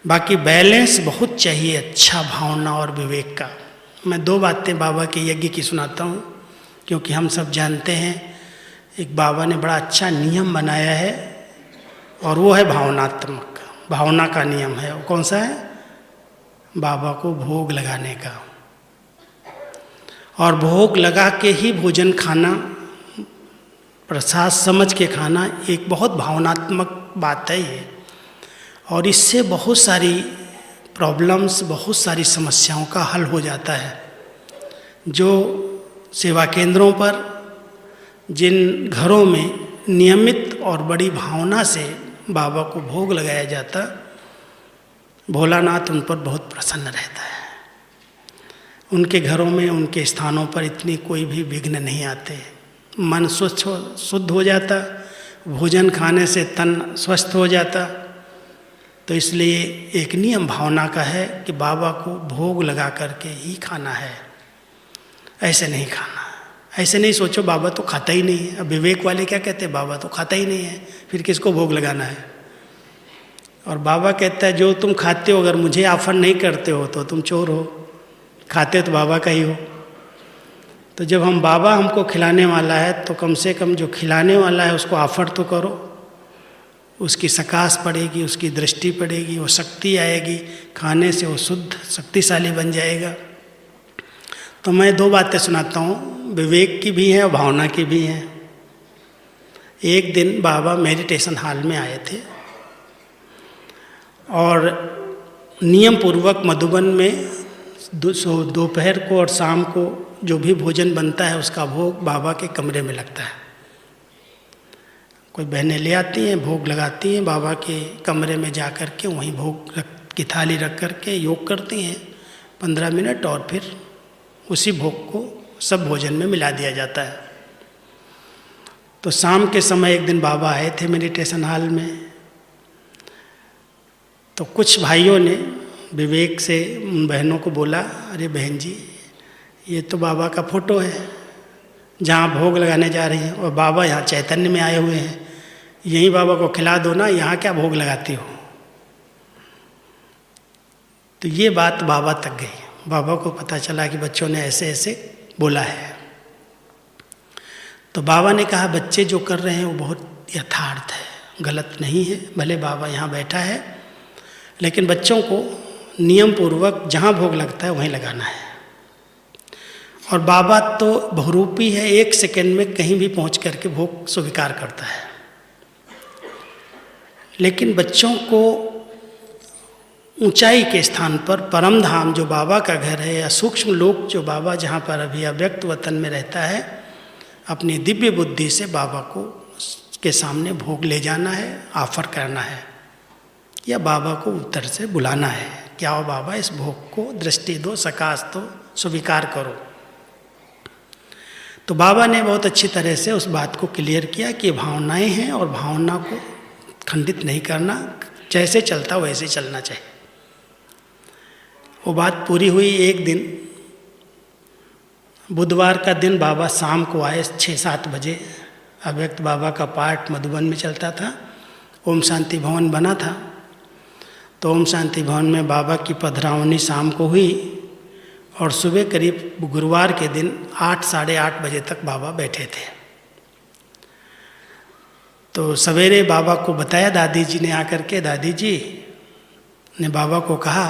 बाकी बैलेंस बहुत चाहिए, अच्छा भावना और विवेक का। मैं दो बातें बाबा के यज्ञ की सुनाता हूँ, क्योंकि हम सब जानते हैं एक बाबा ने बड़ा अच्छा नियम बनाया है, और वो है भावनात्मक, भावना का नियम है। वो कौन सा है? बाबा को भोग लगाने का, और भोग लगा के ही भोजन खाना, प्रसाद समझ के खाना, एक बहुत भावनात्मक बात है ये। और इससे बहुत सारी प्रॉब्लम्स, बहुत सारी समस्याओं का हल हो जाता है। जो सेवा केंद्रों पर, जिन घरों में नियमित और बड़ी भावना से बाबा को भोग लगाया जाता, भोलानाथ उन पर बहुत प्रसन्न रहता है। उनके घरों में, उनके स्थानों पर इतनी कोई भी विघ्न नहीं आते। मन शुद्ध हो जाता, भोजन खाने से तन स्वस्थ हो जाता। तो इसलिए एक नियम भावना का है कि बाबा को भोग लगा करके ही खाना है, ऐसे नहीं खाना। ऐसे नहीं सोचो बाबा तो खाता ही नहीं है। अब विवेक वाले क्या कहते हैं? बाबा तो खाता ही नहीं है, फिर किसको भोग लगाना है? और बाबा कहता है जो तुम खाते हो, अगर मुझे ऑफर नहीं करते हो तो तुम चोर हो, खाते तो बाबा का ही हो। तो जब हम बाबा हमको खिलाने वाला है, तो कम से कम जो खिलाने वाला है उसको ऑफर तो करो। उसकी सकाश पड़ेगी, उसकी दृष्टि पड़ेगी, वो शक्ति आएगी, खाने से वो शुद्ध शक्तिशाली बन जाएगा। तो मैं दो बातें सुनाता हूँ, विवेक की भी है और भावना की भी है। एक दिन बाबा मेडिटेशन हॉल में आए थे, और नियम पूर्वक मधुबन में दोपहर को और शाम को जो भी भोजन बनता है उसका भोग बाबा के कमरे में लगता है। कोई बहनें ले आती हैं, भोग लगाती हैं, बाबा के कमरे में जा कर के वहीं भोग की थाली रख कर के योग करती हैं 15 मिनट, और फिर उसी भोग को सब भोजन में मिला दिया जाता है। तो शाम के समय एक दिन बाबा आए थे मेडिटेशन हॉल में। तो कुछ भाइयों ने विवेक से उन बहनों को बोला, अरे बहन जी, ये तो बाबा का फोटो है जहाँ भोग लगाने जा रही हैं, और बाबा यहाँ चैतन्य में आए हुए हैं, यहीं बाबा को खिला दो ना, यहाँ क्या भोग लगाती हो? तो ये बात बाबा तक गई। बाबा को पता चला कि बच्चों ने ऐसे ऐसे बोला है। तो बाबा ने कहा बच्चे जो कर रहे हैं वो बहुत यथार्थ है, गलत नहीं है। भले बाबा यहाँ बैठा है, लेकिन बच्चों को नियम पूर्वक जहाँ भोग लगता है वहीं लगाना है। और बाबा तो बहुरूपी है, 1 सेकंड में कहीं भी पहुँच करके भोग स्वीकार करता है। लेकिन बच्चों को ऊंचाई के स्थान पर, परम धाम जो बाबा का घर है, या सूक्ष्म लोक जो बाबा जहाँ पर अभी अव्यक्त वतन में रहता है, अपनी दिव्य बुद्धि से बाबा को के सामने भोग ले जाना है, ऑफर करना है, या बाबा को उत्तर से बुलाना है, क्या हो बाबा इस भोग को दृष्टि दो, सकाश दो, स्वीकार करो। तो बाबा ने बहुत अच्छी तरह से उस बात को क्लियर किया कि भावनाएं हैं, और भावना को खंडित नहीं करना, जैसे चलता वैसे चलना चाहिए। वो बात पूरी हुई। एक दिन बुधवार का दिन बाबा शाम को आए 6-7 बजे। अव्यक्त बाबा का पाठ मधुबन में चलता था, ओम शांति भवन बना था। तो ओम शांति भवन में बाबा की पधरावनी शाम को हुई, और सुबह करीब गुरुवार के दिन 8, साढ़े 8 बजे तक बाबा बैठे थे। तो सवेरे बाबा को बताया, दादी जी ने आकर के, दादी जी ने बाबा को कहा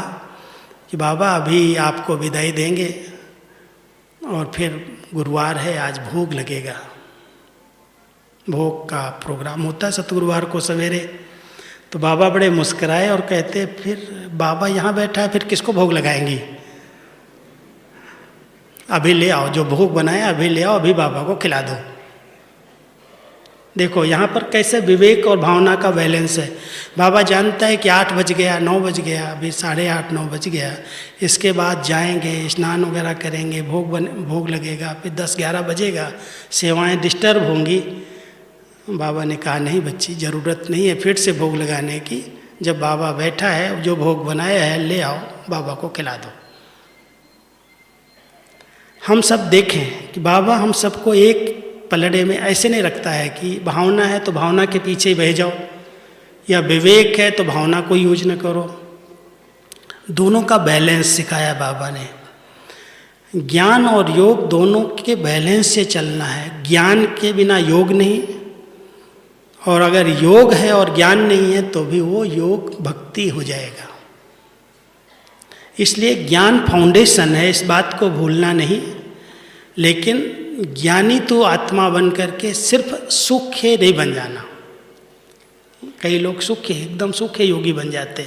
कि बाबा अभी आपको विदाई देंगे, और फिर गुरुवार है, आज भोग लगेगा। भोग का प्रोग्राम होता है सतगुरुवार को सवेरे। तो बाबा बड़े मुस्कराए और कहते, फिर बाबा यहाँ बैठा है, फिर किसको भोग लगाएंगी? अभी ले आओ, जो भोग बनाया अभी ले आओ, अभी बाबा को खिला दो। देखो यहाँ पर कैसे विवेक और भावना का बैलेंस है। बाबा जानता है कि 8 बज गया, 9 बज गया, अभी 8:30, 9 बज गया, इसके बाद जाएंगे, स्नान वगैरह करेंगे, भोग लगेगा, फिर 10-11 बजेगा, सेवाएं डिस्टर्ब होंगी। बाबा ने कहा नहीं बच्ची, ज़रूरत नहीं है फिर से भोग लगाने की। जब बाबा बैठा है, जो भोग बनाया है ले आओ, बाबा को खिला दो। हम सब देखें कि बाबा हम सबको एक पलड़े में ऐसे नहीं रखता है कि भावना है तो भावना के पीछे ही बह जाओ, या विवेक है तो भावना को यूज न करो। दोनों का बैलेंस सिखाया बाबा ने। ज्ञान और योग दोनों के बैलेंस से चलना है। ज्ञान के बिना योग नहीं, और अगर योग है और ज्ञान नहीं है तो भी वो योग भक्ति हो जाएगा। इसलिए ज्ञान फाउंडेशन है, इस बात को भूलना नहीं। लेकिन ज्ञानी तो आत्मा बन करके सिर्फ सूखे नहीं बन जाना। कई लोग सूखे, एकदम सूखे योगी बन जाते हैं।